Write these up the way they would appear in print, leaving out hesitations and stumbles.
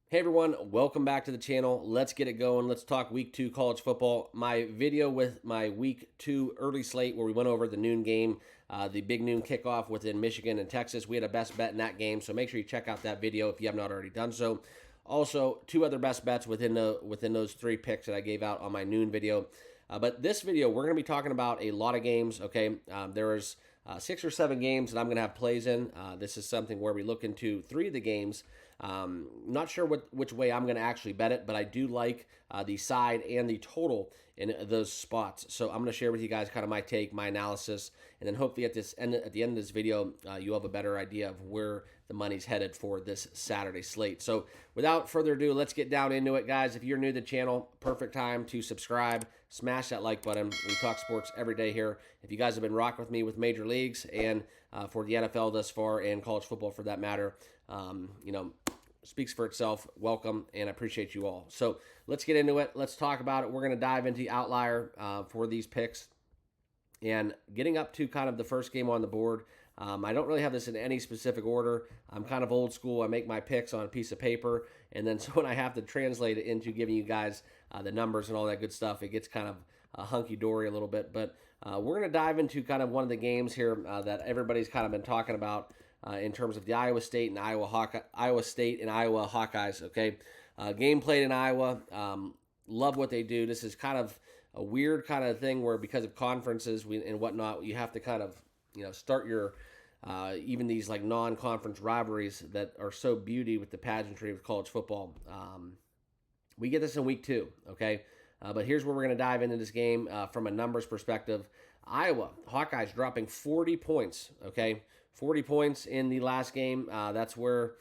Hey everyone, welcome back to the channel. Let's get it going. Let's talk week 2 college football. My video with my week 2 early slate where we went over the noon game, the big noon kickoff within Michigan and Texas. We had a best bet in that game, so make sure you check out that video if you have not already done so. Also, 2 other best bets within those 3 picks that I gave out on my noon video. But this video, we're going to be talking about a lot of games. Okay, there's 6 or 7 games that I'm going to have plays in. This is something where we look into 3 of the games. Not sure which way I'm going to actually bet it, but I do like the side and the total in those spots. So I'm going to share with you guys kind of my take, my analysis, and then hopefully at the end of this video, you'll have a better idea of where the money's headed for this Saturday slate. So without further ado, let's get down into it, guys. If you're new to the channel, perfect time to subscribe. Smash that like button. We talk sports every day here. If you guys have been rocking with me with major leagues and for the NFL thus far and college football for that matter, speaks for itself. Welcome, and I appreciate you all. So let's get into it. Let's talk about it. We're going to dive into the outlier for these picks. And getting up to kind of the first game on the board, I don't really have this in any specific order. I'm kind of old school. I make my picks on a piece of paper, and then so when I have to translate it into giving you guys the numbers and all that good stuff, it gets kind of hunky-dory a little bit. But we're going to dive into kind of one of the games here that everybody's kind of been talking about in terms of the Iowa State and Iowa Hawkeyes. Okay, game played in Iowa. Love what they do. This is kind of a weird kind of thing where because of conferences and whatnot, you have to kind of start your even these like non-conference rivalries that are so beauty with the pageantry of college football. We get this in week 2, okay? But here's where we're going to dive into this game from a numbers perspective. Iowa Hawkeyes dropping 40 points, okay? 40 points in the last game. That's where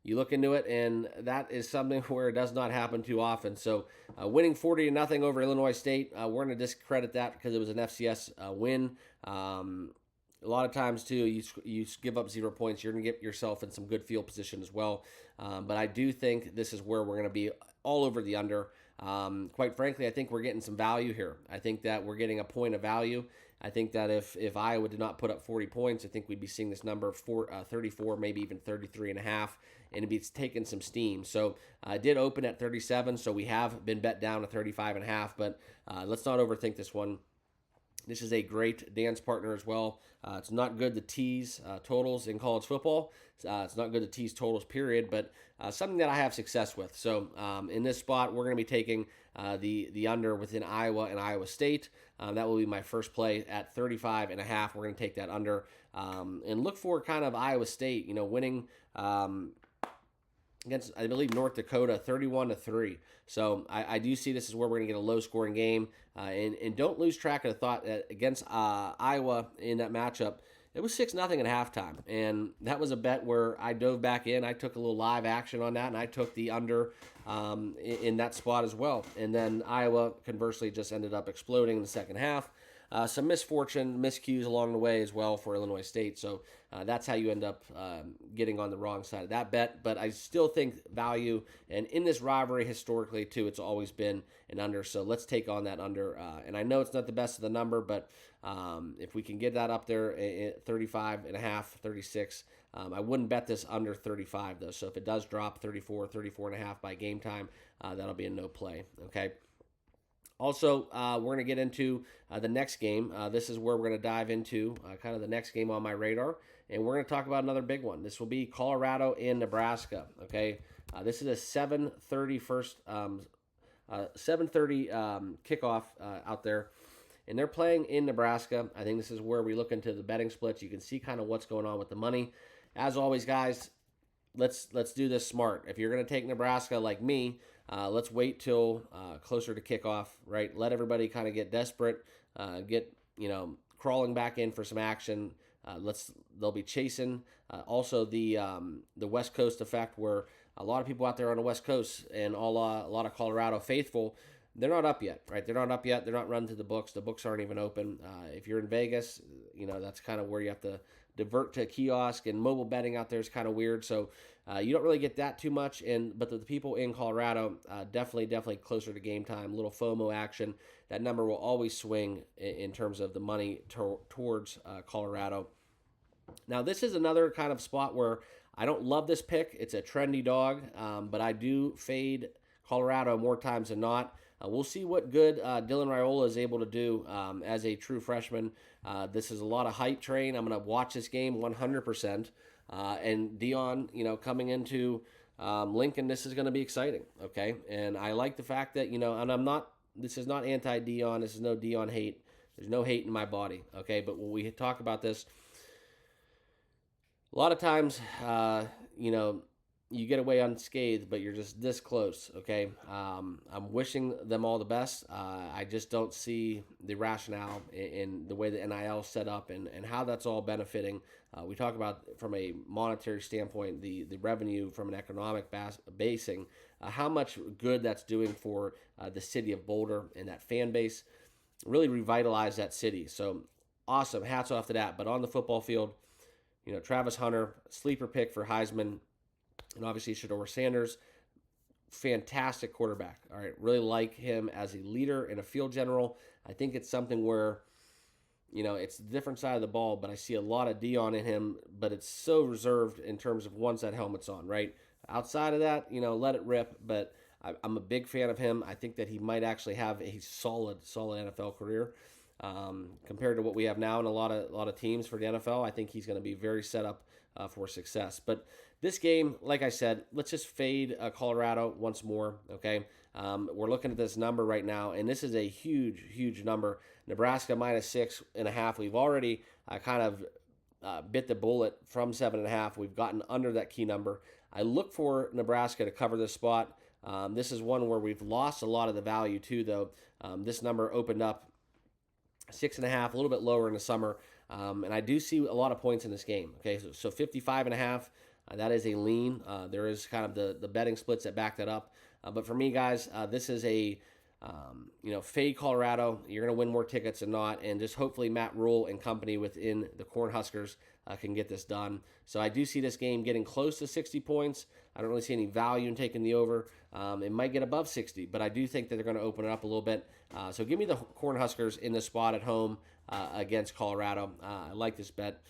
you look into it, and that is something where it does not happen too often. So winning 40-0 over Illinois State, we're going to discredit that because it was an FCS win. A lot of times, too, you give up 0 points, you're going to get yourself in some good field position as well. But I do think this is where we're going to be all over the under. Quite frankly, I think we're getting some value here. I think that we're getting a point of value. I think that if Iowa did not put up 40 points, I think we'd be seeing this number 34, maybe even 33.5, and it'd be taking some steam. So I did open at 37, so we have been bet down to 35.5, but let's not overthink this one. This is a great dance partner as well. It's not good to tease totals in college football. It's not good to tease totals, period, but something that I have success with. So in this spot, we're going to be taking the under within Iowa and Iowa State. That will be my first play at 35.5. We're going to take that under and look for kind of Iowa State, winning against, I believe, North Dakota, 31-3. So I do see this is where we're going to get a low-scoring game. And don't lose track of the thought that against Iowa in that matchup, it was 6-0 at halftime. And that was a bet where I dove back in. I took a little live action on that, and I took the under in that spot as well. And then Iowa, conversely, just ended up exploding in the second half. Some misfortune, miscues along the way as well for Illinois State. So that's how you end up getting on the wrong side of that bet. But I still think value, and in this rivalry historically too, it's always been an under. So let's take on that under. And I know it's not the best of the number, but if we can get that up there at 35.5, 36, I wouldn't bet this under 35 though. So if it does drop 34, 34.5 by game time, that'll be a no play. Okay. Also, we're going to get into the next game. This is where we're going to dive into kind of the next game on my radar, and we're going to talk about another big one. This will be Colorado and Nebraska. Okay, this is a 7:30 kickoff out there, and they're playing in Nebraska. I think this is where we look into the betting splits. You can see kind of what's going on with the money. As always, guys, let's do this smart. If you're going to take Nebraska like me, let's wait till closer to kickoff, right? Let everybody kind of get desperate, get crawling back in for some action. They'll be chasing. Also, the West Coast effect, where a lot of people out there on the West Coast and a lot of Colorado faithful, they're not up yet, right? They're not up yet. They're not run to the books. The books aren't even open. If you're in Vegas, that's kind of where you have to divert to a kiosk, and mobile betting out there is kind of weird. So you don't really get that too much. But the people in Colorado, definitely closer to game time, little FOMO action. That number will always swing in terms of the money towards Colorado. Now, this is another kind of spot where I don't love this pick. It's a trendy dog, but I do fade Colorado more times than not. We'll see what good Dylan Raiola is able to do as a true freshman. This is a lot of hype train. I'm going to watch this game 100%. And Dion, coming into Lincoln, this is going to be exciting, okay? And I like the fact that, and this is not anti-Dion. This is no Dion hate. There's no hate in my body, okay? But when we talk about this, a lot of times, you get away unscathed, but you're just this close, okay? I'm wishing them all the best. I just don't see the rationale in the way the NIL is set up and how that's all benefiting. We talk about from a monetary standpoint, the revenue from an economic basing, how much good that's doing for the city of Boulder and that fan base. Really revitalize that city. So awesome. Hats off to that. But on the football field, Travis Hunter, sleeper pick for Heisman, and obviously Shedeur Sanders, fantastic quarterback. All right, really like him as a leader and a field general. I think it's something where, it's a different side of the ball, but I see a lot of Dion in him, but it's so reserved in terms of once that helmet's on, right? Outside of that, let it rip, but I'm a big fan of him. I think that he might actually have a solid NFL career. Compared to what we have now in a lot of teams for the NFL, I think he's going to be very set up for success. But this game, like I said, let's just fade Colorado once more, okay? We're looking at this number right now, and this is a huge number. Nebraska -6.5. We've already kind of bit the bullet from 7.5. We've gotten under that key number. I look for Nebraska to cover this spot. This is one where we've lost a lot of the value too, though. This number opened up 6.5, a little bit lower in the summer. And I do see a lot of points in this game. Okay, so 55.5, that is a lean. There is kind of the betting splits that back that up. But for me, guys, this is a fade Colorado. You're going to win more tickets than not, and just hopefully Matt Rule and company within the Cornhuskers can get this done. So I do see this game getting close to 60 points. I don't really see any value in taking the over. It might get above 60, but I do think that they're going to open it up a little bit. So give me the Cornhuskers in the spot at home against Colorado. I like this bet.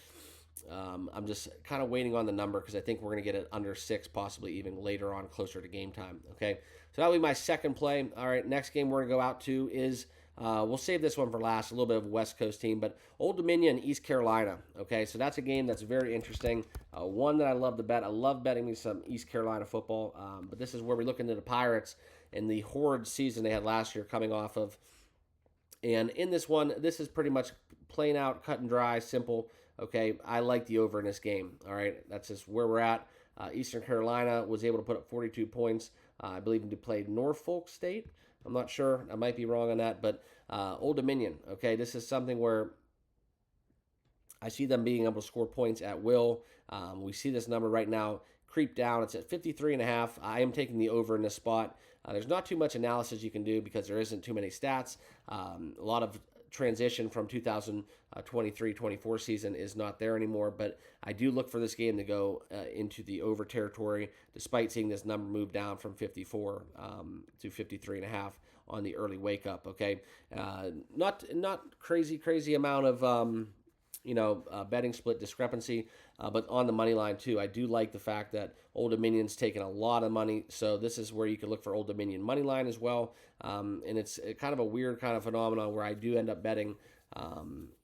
I'm just kind of waiting on the number because I think we're going to get it under 6, possibly even later on, closer to game time. Okay, so that'll be my second play. All right, next game we're going to go out to is, we'll save this one for last, a little bit of a West Coast team, but Old Dominion, East Carolina. Okay, so that's a game that's very interesting. One that I love to bet. I love betting me some East Carolina football, but this is where we look into the Pirates and the horrid season they had last year coming off of. And in this one, this is pretty much plain out, cut and dry, simple. Okay, I like the over in this game. All right, that's just where we're at. Eastern Carolina was able to put up 42 points. I believe they played Norfolk State. I'm not sure. I might be wrong on that, but Old Dominion. Okay, this is something where I see them being able to score points at will. We see this number right now creep down. It's at 53.5. I am taking the over in this spot. There's not too much analysis you can do because there isn't too many stats. A lot of transition from 2023-24 season is not there anymore, but I do look for this game to go into the over territory, despite seeing this number move down from 54 to 53.5 on the early wake up. Okay, not crazy amount of betting split discrepancy, but on the money line too. I do like the fact that Old Dominion's taking a lot of money, so this is where you can look for Old Dominion money line as well. And it's kind of a weird kind of phenomenon where I do end up betting.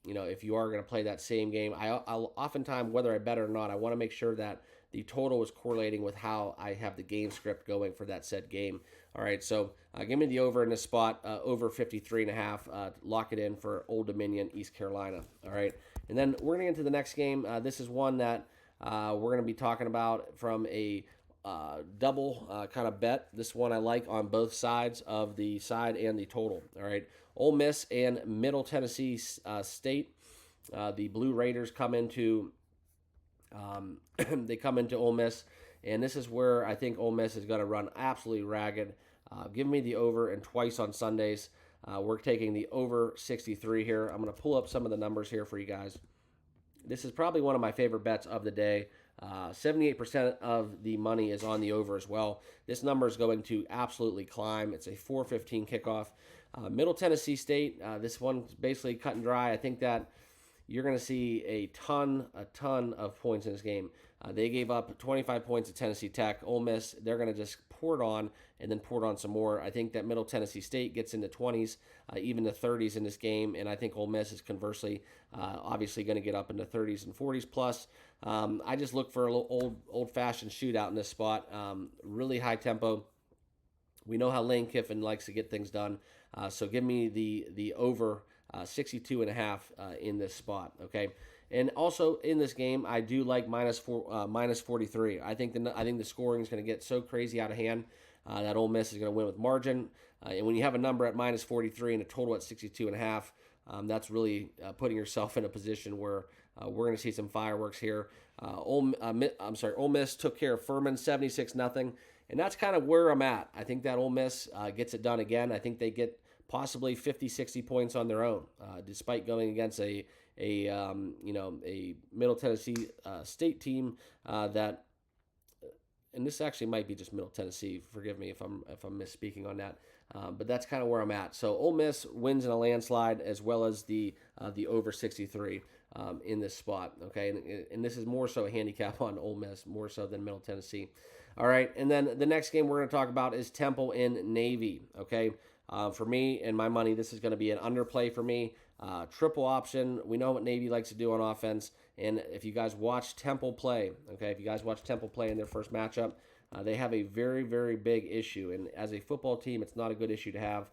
If you are going to play that same game, I'll oftentimes, whether I bet or not, I want to make sure that the total is correlating with how I have the game script going for that said game. All right, so give me the over in this spot, over 53.5. Lock it in for Old Dominion, East Carolina. All right, and then we're going to get into the next game. This is one that we're going to be talking about from a double kind of bet. This one I like on both sides of the side and the total. All right, Ole Miss and Middle Tennessee State. The Blue Raiders come into they come into Ole Miss, and this is where I think Ole Miss is going to run absolutely ragged. Give me the over and twice on Sundays. We're taking the over 63 here. I'm going to pull up some of the numbers here for you guys. This is probably one of my favorite bets of the day. 78% of the money is on the over as well. This number is going to absolutely climb. It's a 4:15 kickoff. Middle Tennessee State, this one's basically cut and dry. I think that you're going to see a ton of points in this game. They gave up 25 points to Tennessee Tech. Ole Miss, they're going to just pour it on and then pour it on some more. I think that Middle Tennessee State gets into 20s, even the 30s in this game, and I think Ole Miss is conversely obviously going to get up into 30s and 40s plus. I just look for a little old-fashioned shootout in this spot. Really high tempo. We know how Lane Kiffin likes to get things done, so give me the over 62.5 in this spot. Okay. And also in this game, I do like minus 43. I think the scoring is going to get so crazy out of hand that Ole Miss is going to win with margin. And when you have a number at minus 43 and a total at 62.5, that's really putting yourself in a position where we're going to see some fireworks here. Ole Miss took care of Furman 76-0, and that's kind of where I'm at. I think that Ole Miss gets it done again. I think they get possibly 50, 60 points on their own, despite going against a Middle Tennessee State team that, and this actually might be just Middle Tennessee. Forgive me if I'm misspeaking on that, but that's kind of where I'm at. So Ole Miss wins in a landslide, as well as the over 63 in this spot. Okay, and this is more so a handicap on Ole Miss, more so than Middle Tennessee. All right, and then the next game we're going to talk about is Temple and Navy. Okay. For me and my money, this is going to be an underplay for me. Triple option. We know what Navy likes to do on offense. And if you guys watch Temple play, in their first matchup, they have a very, very big issue. And as a football team, it's not a good issue to have.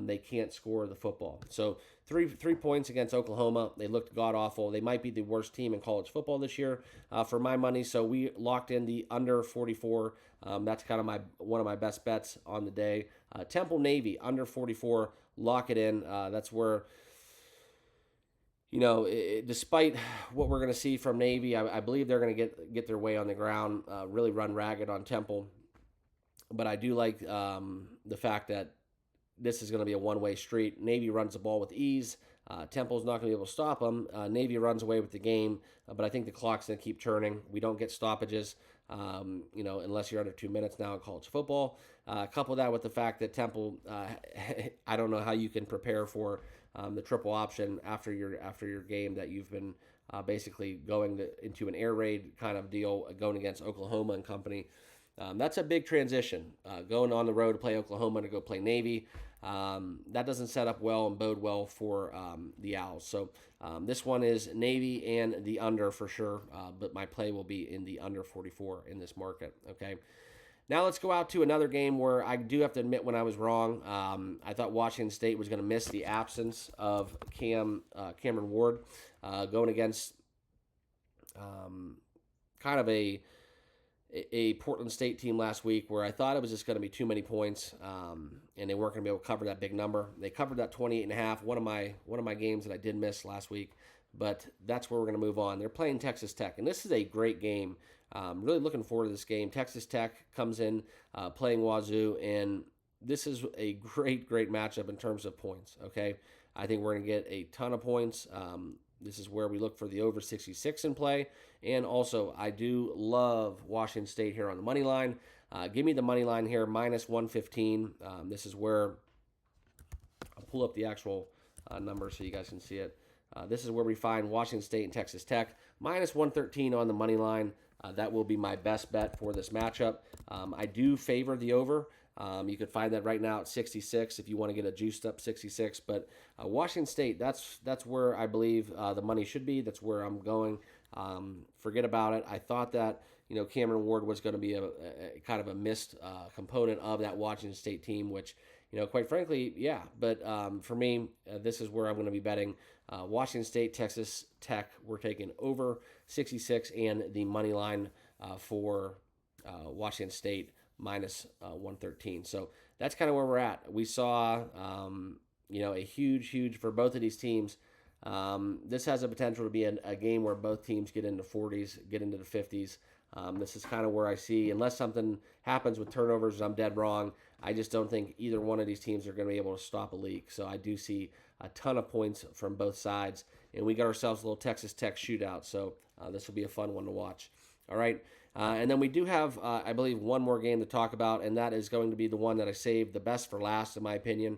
They can't score the football. So three points against Oklahoma. They looked god-awful. They might be the worst team in college football this year for my money. So we locked in the under 44. That's kind of one of my best bets on the day. Temple Navy, under 44. Lock it in. That's where, despite what we're going to see from Navy, I believe they're going to get their way on the ground, really run ragged on Temple. But I do like the fact that this is going to be a one-way street. Navy runs the ball with ease. Temple's not going to be able to stop them. Navy runs away with the game, but I think the clock's going to keep turning. We don't get stoppages, unless you're under 2 minutes now in college football. Couple that with the fact that Temple, I don't know how you can prepare for the triple option after your game that you've been basically going into an air raid kind of deal, going against Oklahoma and company. That's a big transition, going on the road to play Oklahoma to go play Navy. That doesn't set up well and bode well for the Owls. So this one is Navy and the under for sure, but my play will be in the under 44 in this market. Okay. Now let's go out to another game where I do have to admit when I was wrong. I thought Washington State was going to miss the absence of Cameron Ward going against kind of a Portland State team last week where I thought it was just going to be too many points, and they weren't going to be able to cover that big number. They covered that 28.5. One of my games that I did miss last week, but that's where we're going to move on. They're playing Texas Tech, and this is a great game. Really looking forward to this game. Texas Tech comes in playing Wazoo, and this is a great matchup in terms of points. Okay, I think we're going to get a ton of points. This is where we look for the over 66 in play. And also, I do love Washington State here on the money line. Give me the money line here, minus 115. This is where I'll pull up the actual number so you guys can see it. This is where we find Washington State and Texas Tech, minus 113 on the money line. That will be my best bet for this matchup. I do favor the over. You could find that right now at 66 if you want to get a juiced up 66. But Washington State, that's where I believe the money should be. That's where I'm going. Forget about it. I thought that Cameron Ward was going to be a kind of a missed component of that Washington State team, which quite frankly, yeah. But for me, this is where I'm going to be betting. Washington State, Texas Tech, we're taking over 66 and the money line for Washington State minus 113. So that's kind of where we're at. We saw, a huge for both of these teams. This has a potential to be a game where both teams get into 40s, get into the 50s. This is kind of where I see, unless something happens with turnovers, I'm dead wrong. I just don't think either one of these teams are going to be able to stop a leak. So I do see a ton of points from both sides. And we got ourselves a little Texas Tech shootout. So this will be a fun one to watch. All right. And then we do have, I believe, one more game to talk about, and that is going to be the one that I saved the best for last, in my opinion.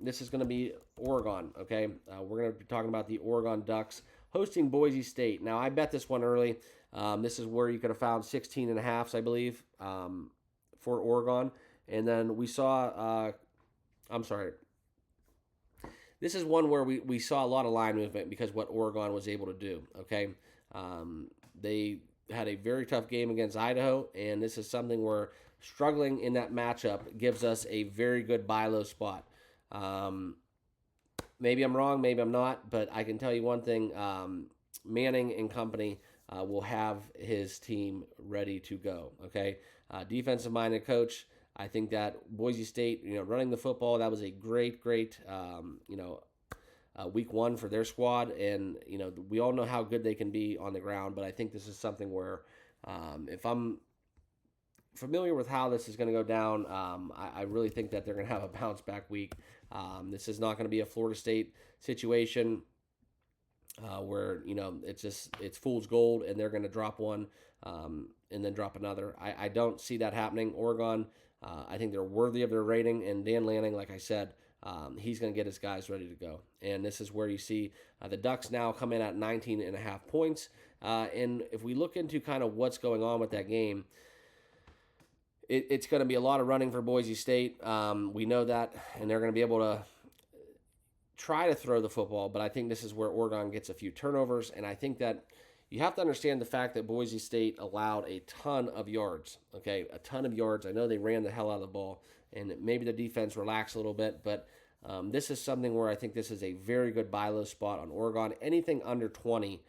This is going to be Oregon, okay? We're going to be talking about the Oregon Ducks hosting Boise State. Now, I bet this one early. This is where you could have found 16.5s, I believe, for Oregon. And then we saw, this is one where we saw a lot of line movement because what Oregon was able to do, okay? They had a very tough game against Idaho, and this is something where struggling in that matchup gives us a very good buy low spot. Maybe I'm wrong, maybe I'm not, but I can tell you one thing. Manning and company will have his team ready to go, okay? Defensive-minded coach. I think that Boise State, running the football, that was a great, week one for their squad. And, we all know how good they can be on the ground, but I think this is something where if I'm familiar with how this is going to go down, I really think that they're going to have a bounce-back week. This is not going to be a Florida State situation where, it's fool's gold and they're going to drop one and then drop another. I don't see that happening. Oregon, I think they're worthy of their rating, and Dan Lanning, like I said, he's going to get his guys ready to go. And this is where you see the Ducks now come in at 19.5 points. And if we look into kind of what's going on with that game, it's going to be a lot of running for Boise State. We know that, and they're going to be able to try to throw the football, but I think this is where Oregon gets a few turnovers, and I think that you have to understand the fact that Boise State allowed a ton of yards, okay, a ton of yards. I know they ran the hell out of the ball, and maybe the defense relaxed a little bit, but this is something where I think this is a very good buy low spot on Oregon. Anything under 20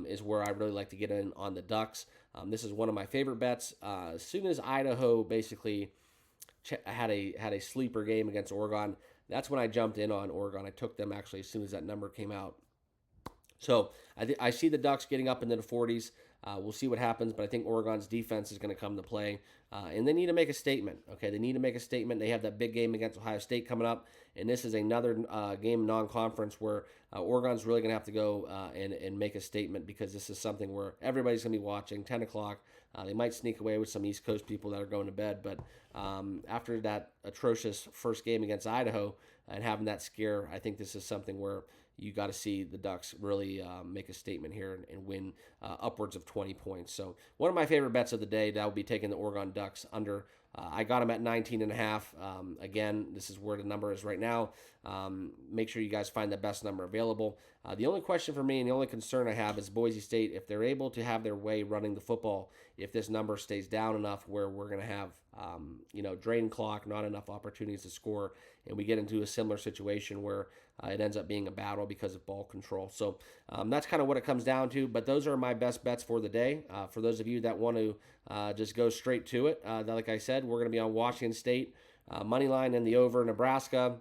is where I really like to get in on the Ducks. This is one of my favorite bets. As soon as Idaho basically had a sleeper game against Oregon, that's when I jumped in on Oregon. I took them actually as soon as that number came out. So I see the Ducks getting up into the 40s. We'll see what happens, but I think Oregon's defense is going to come to play. And they need to make a statement, okay? They need to make a statement. They have that big game against Ohio State coming up, and this is another game non-conference where Oregon's really going to have to go and make a statement, because this is something where everybody's going to be watching, 10 o'clock. They might sneak away with some East Coast people that are going to bed, but after that atrocious first game against Idaho and having that scare, I think this is something where you got to see the Ducks really make a statement here and win upwards of 20 points. So one of my favorite bets of the day, that will be taking the Oregon Ducks under. I got them at 19.5. Again, this is where the number is right now. Make sure you guys find the best number available. The only question for me and the only concern I have is Boise State. If they're able to have their way running the football, if this number stays down enough where we're going to have, drain clock, not enough opportunities to score, and we get into a similar situation where it ends up being a battle because of ball control. So that's kind of what it comes down to. But those are my best bets for the day. For those of you that want to just go straight to it, like I said, we're going to be on Washington State, money line in the over Nebraska.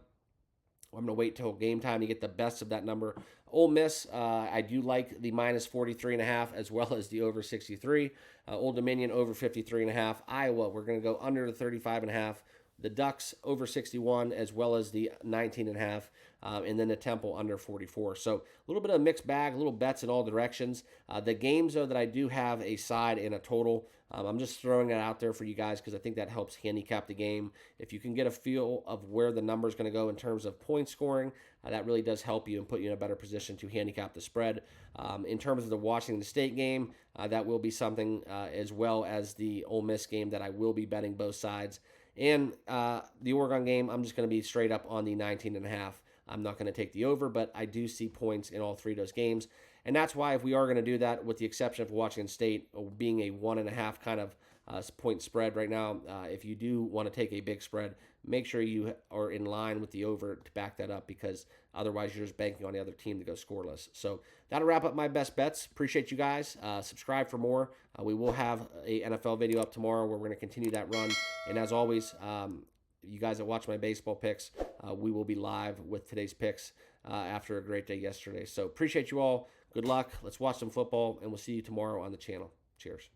I'm going to wait till game time to get the best of that number. Ole Miss, I do like the minus 43.5 as well as the over 63. Old Dominion over 53.5. Iowa, we're going to go under the 35.5. The Ducks over 61 as well as the 19.5. And then the Temple under 44. So a little bit of a mixed bag, little bets in all directions. The games, though, that I do have a side and a total, I'm just throwing it out there for you guys because I think that helps handicap the game. If you can get a feel of where the number is going to go in terms of point scoring, that really does help you and put you in a better position to handicap the spread. In terms of the Washington State game, that will be something as well as the Ole Miss game that I will be betting both sides. And the Oregon game, I'm just going to be straight up on the 19.5. I'm not going to take the over, but I do see points in all three of those games. And that's why if we are going to do that, with the exception of Washington State being a 1.5 kind of point spread right now, if you do want to take a big spread, make sure you are in line with the over to back that up, because otherwise you're just banking on the other team to go scoreless. So that'll wrap up my best bets. Appreciate you guys. Subscribe for more. We will have a NFL video up tomorrow where we're going to continue that run. And as always, you guys that watch my baseball picks, we will be live with today's picks after a great day yesterday. So appreciate you all. Good luck. Let's watch some football, and we'll see you tomorrow on the channel. Cheers.